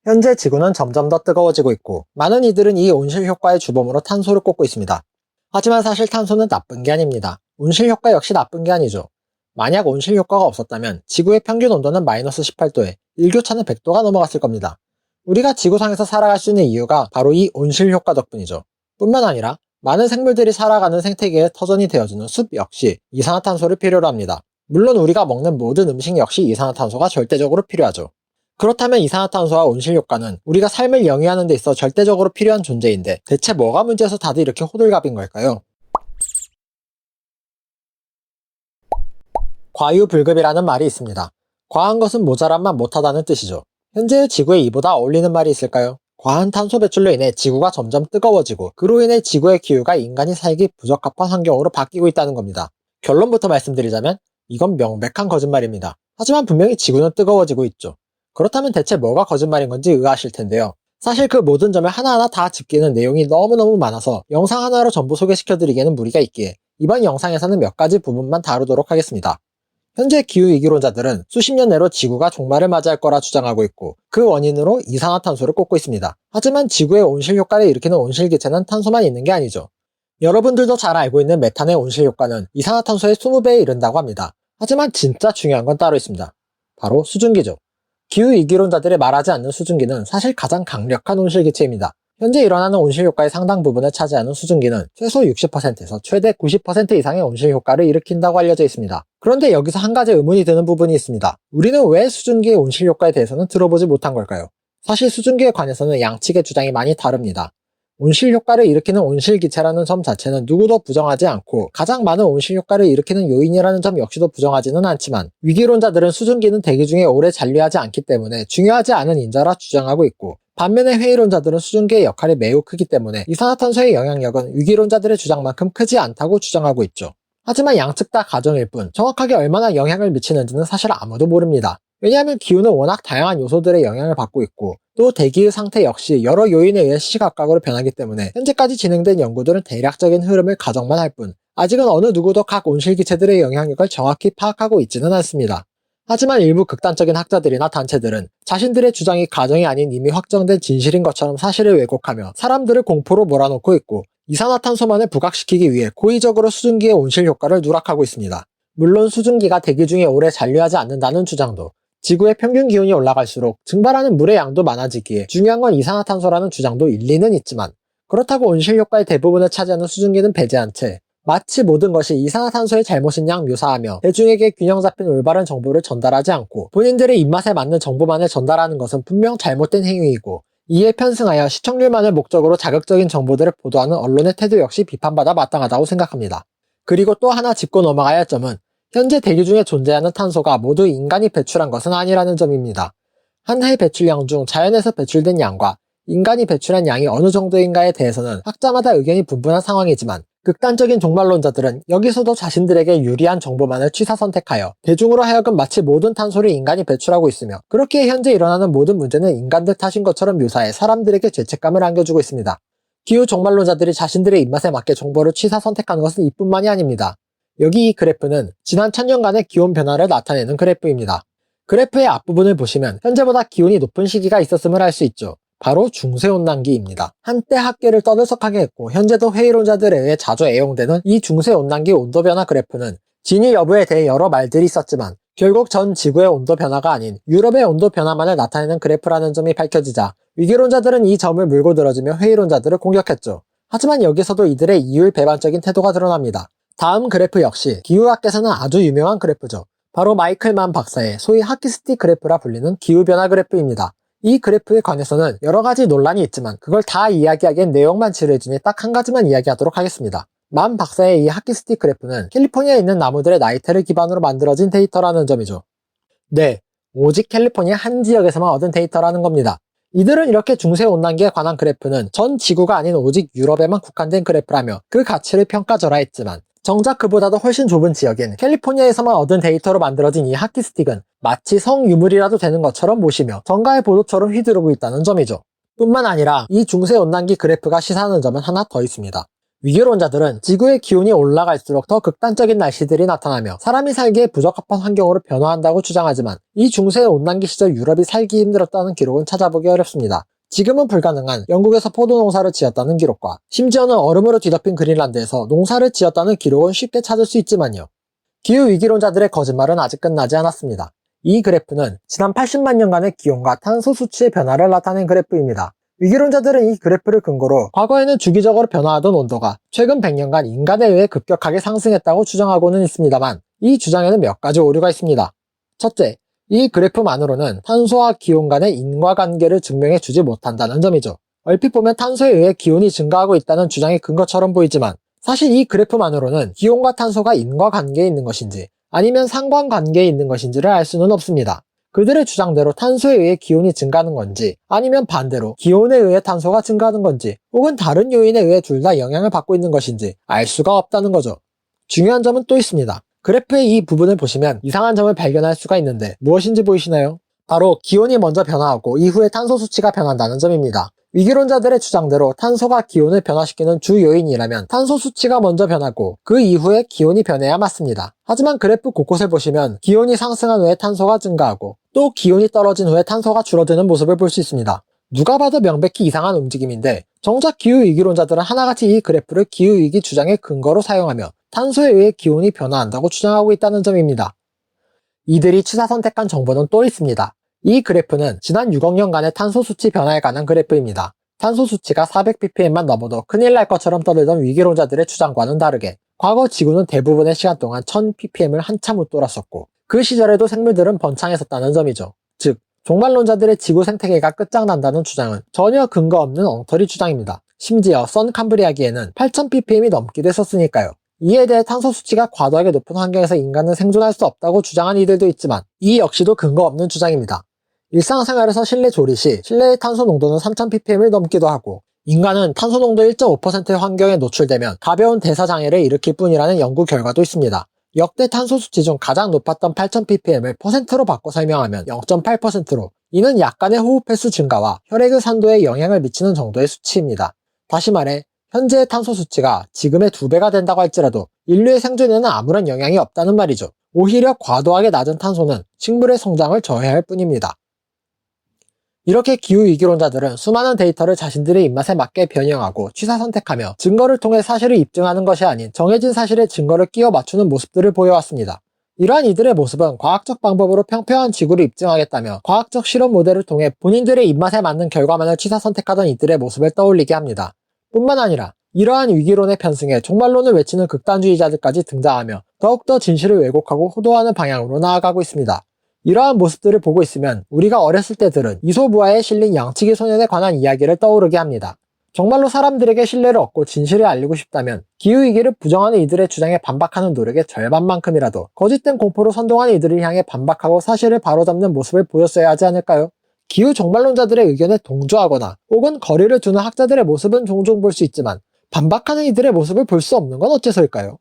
현재 지구는 점점 더 뜨거워지고 있고 많은 이들은 이 온실 효과의 주범으로 탄소를 꼽고 있습니다. 하지만 사실 탄소는 나쁜 게 아닙니다. 온실 효과 역시 나쁜 게 아니죠. 만약 온실 효과가 없었다면 지구의 평균 온도는 마이너스 18도에 일교차는 100도가 넘어갔을 겁니다. 우리가 지구상에서 살아갈 수 있는 이유가 바로 이 온실 효과 덕분이죠. 뿐만 아니라 많은 생물들이 살아가는 생태계의 터전이 되어주는 숲 역시 이산화탄소를 필요로 합니다. 물론 우리가 먹는 모든 음식 역시 이산화탄소가 절대적으로 필요하죠. 그렇다면 이산화탄소와 온실효과는 우리가 삶을 영위하는 데 있어 절대적으로 필요한 존재인데 대체 뭐가 문제여서 다들 이렇게 호들갑인 걸까요? 과유불급이라는 말이 있습니다. 과한 것은 모자란만 못하다는 뜻이죠. 현재의 지구에 이보다 어울리는 말이 있을까요? 과한 탄소 배출로 인해 지구가 점점 뜨거워지고 그로 인해 지구의 기후가 인간이 살기 부적합한 환경으로 바뀌고 있다는 겁니다. 결론부터 말씀드리자면 이건 명백한 거짓말입니다. 하지만 분명히 지구는 뜨거워지고 있죠. 그렇다면 대체 뭐가 거짓말인 건지 의아하실 텐데요. 사실 그 모든 점을 하나하나 다 짚기에는 내용이 너무너무 많아서 영상 하나로 전부 소개시켜드리기에는 무리가 있기에 이번 영상에서는 몇 가지 부분만 다루도록 하겠습니다. 현재 기후위기론자들은 수십 년 내로 지구가 종말을 맞이할 거라 주장하고 있고 그 원인으로 이산화탄소를 꼽고 있습니다. 하지만 지구의 온실효과를 일으키는 온실기체는 탄소만 있는 게 아니죠. 여러분들도 잘 알고 있는 메탄의 온실효과는 이산화탄소의 20배에 이른다고 합니다. 하지만 진짜 중요한 건 따로 있습니다. 바로 수증기죠. 기후위기론자들이 말하지 않는 수증기는 사실 가장 강력한 온실기체입니다. 현재 일어나는 온실효과의 상당 부분을 차지하는 수증기는 최소 60%에서 최대 90% 이상의 온실효과를 일으킨다고 알려져 있습니다. 그런데 여기서 한 가지 의문이 드는 부분이 있습니다. 우리는 왜 수증기의 온실효과에 대해서는 들어보지 못한 걸까요? 사실 수증기에 관해서는 양측의 주장이 많이 다릅니다. 온실효과를 일으키는 온실기체라는 점 자체는 누구도 부정하지 않고 가장 많은 온실효과를 일으키는 요인이라는 점 역시도 부정하지는 않지만 위기론자들은 수증기는 대기 중에 오래 잔류하지 않기 때문에 중요하지 않은 인자라 주장하고 있고 반면에 회의론자들은 수증기의 역할이 매우 크기 때문에 이산화탄소의 영향력은 위기론자들의 주장만큼 크지 않다고 주장하고 있죠. 하지만 양측 다 가정일 뿐 정확하게 얼마나 영향을 미치는지는 사실 아무도 모릅니다. 왜냐하면 기후는 워낙 다양한 요소들의 영향을 받고 있고 또 대기의 상태 역시 여러 요인에 의해 시시각각으로 변하기 때문에 현재까지 진행된 연구들은 대략적인 흐름을 가정만 할 뿐 아직은 어느 누구도 각 온실기체들의 영향력을 정확히 파악하고 있지는 않습니다. 하지만 일부 극단적인 학자들이나 단체들은 자신들의 주장이 가정이 아닌 이미 확정된 진실인 것처럼 사실을 왜곡하며 사람들을 공포로 몰아넣고 있고 이산화탄소만을 부각시키기 위해 고의적으로 수증기의 온실효과를 누락하고 있습니다. 물론 수증기가 대기 중에 오래 잔류하지 않는다는 주장도 지구의 평균 기온이 올라갈수록 증발하는 물의 양도 많아지기에 중요한 건 이산화탄소라는 주장도 일리는 있지만 그렇다고 온실효과의 대부분을 차지하는 수증기는 배제한 채 마치 모든 것이 이산화탄소의 잘못인 양 묘사하며 대중에게 균형 잡힌 올바른 정보를 전달하지 않고 본인들의 입맛에 맞는 정보만을 전달하는 것은 분명 잘못된 행위이고 이에 편승하여 시청률만을 목적으로 자극적인 정보들을 보도하는 언론의 태도 역시 비판받아 마땅하다고 생각합니다. 그리고 또 하나 짚고 넘어가야 할 점은 현재 대기 중에 존재하는 탄소가 모두 인간이 배출한 것은 아니라는 점입니다. 한 해 배출량 중 자연에서 배출된 양과 인간이 배출한 양이 어느 정도인가에 대해서는 학자마다 의견이 분분한 상황이지만 극단적인 종말론자들은 여기서도 자신들에게 유리한 정보만을 취사 선택하여 대중으로 하여금 마치 모든 탄소를 인간이 배출하고 있으며 그렇게 현재 일어나는 모든 문제는 인간들 탓인 것처럼 묘사해 사람들에게 죄책감을 안겨주고 있습니다. 기후 종말론자들이 자신들의 입맛에 맞게 정보를 취사 선택하는 것은 이뿐만이 아닙니다. 여기 이 그래프는 지난 1000년간의 기온 변화를 나타내는 그래프입니다. 그래프의 앞부분을 보시면 현재보다 기온이 높은 시기가 있었음을 알 수 있죠. 바로 중세온난기입니다. 한때 학계를 떠들썩하게 했고 현재도 회의론자들에 의해 자주 애용되는 이 중세온난기 온도변화 그래프는 진위 여부에 대해 여러 말들이 있었지만 결국 전 지구의 온도 변화가 아닌 유럽의 온도 변화만을 나타내는 그래프라는 점이 밝혀지자 위기론자들은 이 점을 물고 들어주며 회의론자들을 공격했죠. 하지만 여기서도 이들의 이율 배반적인 태도가 드러납니다. 다음 그래프 역시 기후학계에서는 아주 유명한 그래프죠. 바로 마이클 만 박사의 소위 하키스틱 그래프라 불리는 기후변화 그래프입니다. 이 그래프에 관해서는 여러 가지 논란이 있지만 그걸 다 이야기하기엔 내용만 지루해지니 딱 한 가지만 이야기하도록 하겠습니다. 만 박사의 이 하키스틱 그래프는 캘리포니아에 있는 나무들의 나이테를 기반으로 만들어진 데이터라는 점이죠. 네, 오직 캘리포니아 한 지역에서만 얻은 데이터라는 겁니다. 이들은 이렇게 중세온난기에 관한 그래프는 전 지구가 아닌 오직 유럽에만 국한된 그래프라며 그 가치를 평가절하했지만 정작 그보다도 훨씬 좁은 지역인 캘리포니아에서만 얻은 데이터로 만들어진 이 하키스틱은 마치 성유물이라도 되는 것처럼 모시며 정가의 보도처럼 휘두르고 있다는 점이죠. 뿐만 아니라 이 중세온난기 그래프가 시사하는 점은 하나 더 있습니다. 위기론자들은 지구의 기온이 올라갈수록 더 극단적인 날씨들이 나타나며 사람이 살기에 부적합한 환경으로 변화한다고 주장하지만 이 중세 온난기 시절 유럽이 살기 힘들었다는 기록은 찾아보기 어렵습니다. 지금은 불가능한 영국에서 포도 농사를 지었다는 기록과 심지어는 얼음으로 뒤덮인 그린란드에서 농사를 지었다는 기록은 쉽게 찾을 수 있지만요. 기후위기론자들의 거짓말은 아직 끝나지 않았습니다. 이 그래프는 지난 80만 년간의 기온과 탄소 수치의 변화를 나타낸 그래프입니다. 위기론자들은 이 그래프를 근거로 과거에는 주기적으로 변화하던 온도가 최근 100년간 인간에 의해 급격하게 상승했다고 주장하고는 있습니다만 이 주장에는 몇 가지 오류가 있습니다. 첫째, 이 그래프만으로는 탄소와 기온 간의 인과관계를 증명해 주지 못한다는 점이죠. 얼핏 보면 탄소에 의해 기온이 증가하고 있다는 주장이 근거처럼 보이지만 사실 이 그래프만으로는 기온과 탄소가 인과관계에 있는 것인지 아니면 상관관계에 있는 것인지를 알 수는 없습니다. 그들의 주장대로 탄소에 의해 기온이 증가하는 건지 아니면 반대로 기온에 의해 탄소가 증가하는 건지 혹은 다른 요인에 의해 둘 다 영향을 받고 있는 것인지 알 수가 없다는 거죠. 중요한 점은 또 있습니다. 그래프의 이 부분을 보시면 이상한 점을 발견할 수가 있는데 무엇인지 보이시나요? 바로 기온이 먼저 변화하고 이후에 탄소 수치가 변한다는 점입니다. 위기론자들의 주장대로 탄소가 기온을 변화시키는 주 요인이라면 탄소 수치가 먼저 변하고 그 이후에 기온이 변해야 맞습니다. 하지만 그래프 곳곳을 보시면 기온이 상승한 후에 탄소가 증가하고 또 기온이 떨어진 후에 탄소가 줄어드는 모습을 볼 수 있습니다. 누가 봐도 명백히 이상한 움직임인데 정작 기후위기론자들은 하나같이 이 그래프를 기후위기 주장의 근거로 사용하며 탄소에 의해 기온이 변화한다고 주장하고 있다는 점입니다. 이들이 취사 선택한 정보는 또 있습니다. 이 그래프는 지난 6억 년간의 탄소 수치 변화에 관한 그래프입니다. 탄소 수치가 400ppm만 넘어도 큰일 날 것처럼 떠들던 위기론자들의 주장과는 다르게 과거 지구는 대부분의 시간 동안 1000ppm을 한참 웃돌았었고 그 시절에도 생물들은 번창했었다는 점이죠. 즉, 종말론자들의 지구 생태계가 끝장난다는 주장은 전혀 근거 없는 엉터리 주장입니다. 심지어 썬캄브리아기에는 8000ppm이 넘기도 했었으니까요. 이에 대해 탄소 수치가 과도하게 높은 환경에서 인간은 생존할 수 없다고 주장한 이들도 있지만 이 역시도 근거 없는 주장입니다. 일상생활에서 실내 조리 시 실내의 탄소 농도는 3000ppm을 넘기도 하고 인간은 탄소 농도 1.5%의 환경에 노출되면 가벼운 대사장애를 일으킬 뿐이라는 연구 결과도 있습니다. 역대 탄소 수치 중 가장 높았던 8000ppm을 퍼센트로 바꿔 설명하면 0.8%로 이는 약간의 호흡 횟수 증가와 혈액의 산도에 영향을 미치는 정도의 수치입니다. 다시 말해 현재의 탄소 수치가 지금의 2배가 된다고 할지라도 인류의 생존에는 아무런 영향이 없다는 말이죠. 오히려 과도하게 낮은 탄소는 식물의 성장을 저해할 뿐입니다. 이렇게 기후위기론자들은 수많은 데이터를 자신들의 입맛에 맞게 변형하고 취사 선택하며 증거를 통해 사실을 입증하는 것이 아닌 정해진 사실에 증거를 끼워 맞추는 모습들을 보여왔습니다. 이러한 이들의 모습은 과학적 방법으로 평평한 지구를 입증하겠다며 과학적 실험 모델을 통해 본인들의 입맛에 맞는 결과만을 취사 선택하던 이들의 모습을 떠올리게 합니다. 뿐만 아니라 이러한 위기론의 편승에 종말론을 외치는 극단주의자들까지 등장하며 더욱더 진실을 왜곡하고 호도하는 방향으로 나아가고 있습니다. 이러한 모습들을 보고 있으면 우리가 어렸을 때 들은 이솝우화에 실린 양치기 소년에 관한 이야기를 떠오르게 합니다. 정말로 사람들에게 신뢰를 얻고 진실을 알리고 싶다면 기후위기를 부정하는 이들의 주장에 반박하는 노력의 절반만큼이라도 거짓된 공포로 선동하는 이들을 향해 반박하고 사실을 바로잡는 모습을 보였어야 하지 않을까요? 기후 종말론자들의 의견에 동조하거나 혹은 거리를 두는 학자들의 모습은 종종 볼 수 있지만 반박하는 이들의 모습을 볼 수 없는 건 어째서일까요?